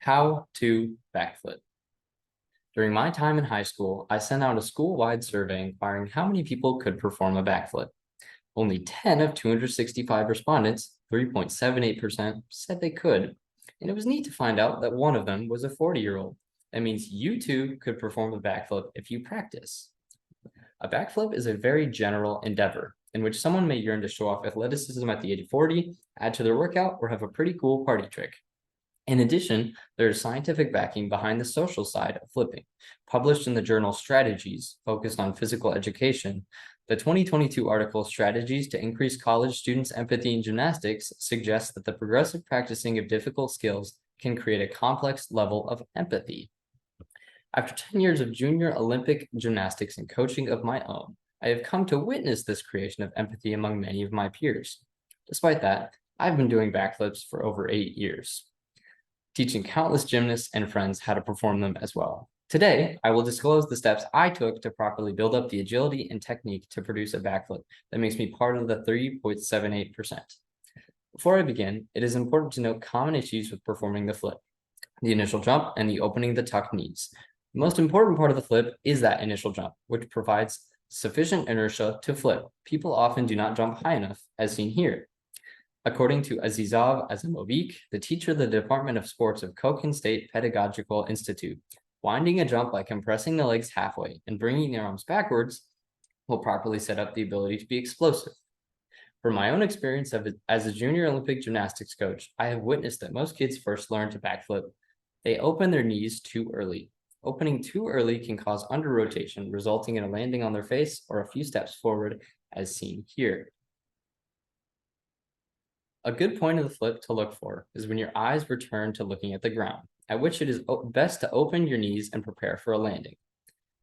How to backflip. During my time in high school, I sent out a school-wide survey inquiring how many people could perform a backflip. Only 10 of 265 respondents, 3.78%, said they could. And it was neat to find out that one of them was a 40-year-old. That means you too could perform a backflip if you practice. A backflip is a very general endeavor in which someone may yearn to show off athleticism at the age of 40, add to their workout, or have a pretty cool party trick. In addition, there is scientific backing behind the social side of flipping. Published in the journal Strategies, focused on physical education, the 2022 article Strategies to Increase College Students' Empathy in Gymnastics suggests that the progressive practicing of difficult skills can create a complex level of empathy. After 10 years of junior Olympic gymnastics and coaching of my own, I have come to witness this creation of empathy among many of my peers. Despite that, I've been doing backflips for over 8 years, teaching countless gymnasts and friends how to perform them as well. Today, I will disclose the steps I took to properly build up the agility and technique to produce a backflip that makes me part of the 3.78%. Before I begin, it is important to note common issues with performing the flip: the initial jump and the opening the tucked knees. The most important part of the flip is that initial jump, which provides sufficient inertia to flip. People often do not jump high enough, as seen here. According to Azizov Azimovich, the teacher of the Department of Sports of Koken State Pedagogical Institute, winding a jump by compressing the legs halfway and bringing the arms backwards will properly set up the ability to be explosive. From my own experience as a junior Olympic gymnastics coach, I have witnessed that most kids first learn to backflip. They open their knees too early. Opening too early can cause under rotation, resulting in a landing on their face or a few steps forward, as seen here. A good point of the flip to look for is when your eyes return to looking at the ground, at which it is best to open your knees and prepare for a landing.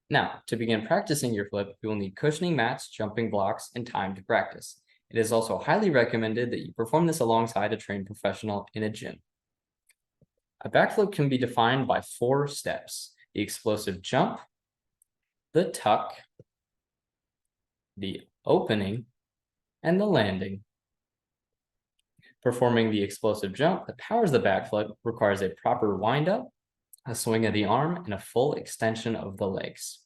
Now, to begin practicing your flip, you will need cushioning mats, jumping blocks, and time to practice. It is also highly recommended that you perform this alongside a trained professional in a gym. A backflip can be defined by 4 steps: the explosive jump, the tuck, the opening, and the landing. Performing the explosive jump that powers the backflip requires a proper wind-up, a swing of the arm, and a full extension of the legs.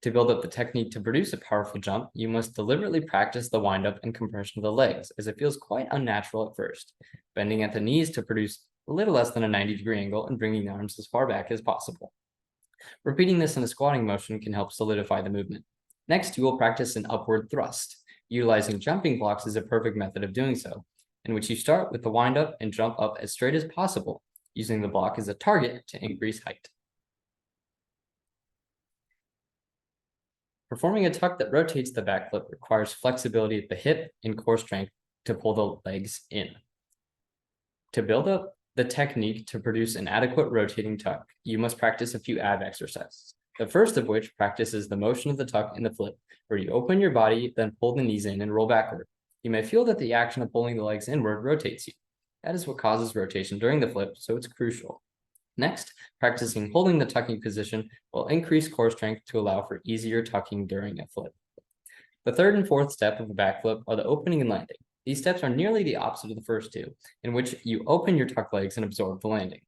To build up the technique to produce a powerful jump, you must deliberately practice the wind-up and compression of the legs, as it feels quite unnatural at first, bending at the knees to produce a little less than a 90-degree angle and bringing the arms as far back as possible. Repeating this in a squatting motion can help solidify the movement. Next, you will practice an upward thrust. Utilizing jumping blocks is a perfect method of doing so, in which you start with the wind-up and jump up as straight as possible, using the block as a target to increase height. Performing a tuck that rotates the backflip requires flexibility at the hip and core strength to pull the legs in. To build up the technique to produce an adequate rotating tuck, you must practice a few ab exercises. The first of which practices the motion of the tuck in the flip, where you open your body, then pull the knees in and roll backward. You may feel that the action of pulling the legs inward rotates you. That is what causes rotation during the flip, so it's crucial. Next, practicing holding the tucking position will increase core strength to allow for easier tucking during a flip. The third and fourth step of a backflip are the opening and landing. These steps are nearly the opposite of the first two, in which you open your tuck legs and absorb the landing.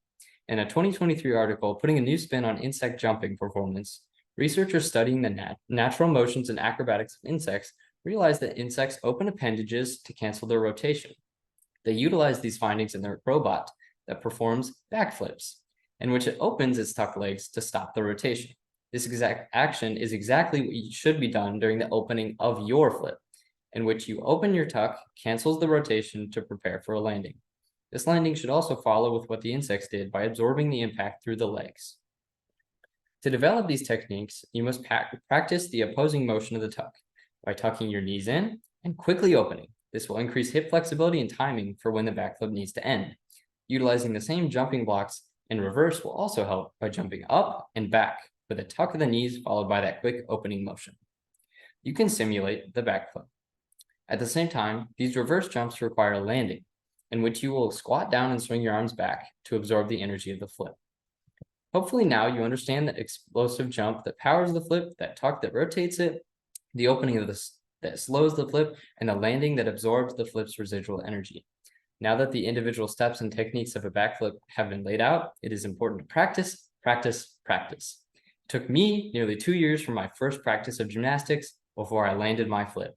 In a 2023 article putting a new spin on insect jumping performance, researchers studying the natural motions and acrobatics of insects realized that insects open appendages to cancel their rotation. They utilize these findings in their robot that performs backflips, in which it opens its tuck legs to stop the rotation. This exact action is exactly what should be done during the opening of your flip, in which you open your tuck, cancels the rotation to prepare for a landing. This landing should also follow with what the insects did by absorbing the impact through the legs. To develop these techniques, you must practice the opposing motion of the tuck by tucking your knees in and quickly opening. This will increase hip flexibility and timing for when the backflip needs to end. Utilizing the same jumping blocks in reverse will also help by jumping up and back with a tuck of the knees followed by that quick opening motion. You can simulate the backflip. At the same time, these reverse jumps require a landing, in which you will squat down and swing your arms back to absorb the energy of the flip. Hopefully now you understand the explosive jump that powers the flip, that tuck that rotates it, the opening of that slows the flip, and the landing that absorbs the flip's residual energy. Now that the individual steps and techniques of a backflip have been laid out, it is important to practice, practice, practice. It took me nearly 2 years from my first practice of gymnastics before I landed my flip.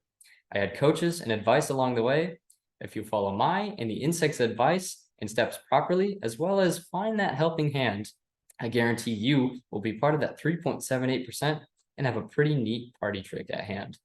I had coaches and advice along the way. If you follow my and the insect's advice and steps properly, as well as find that helping hand, I guarantee you will be part of that 3.78% and have a pretty neat party trick at hand.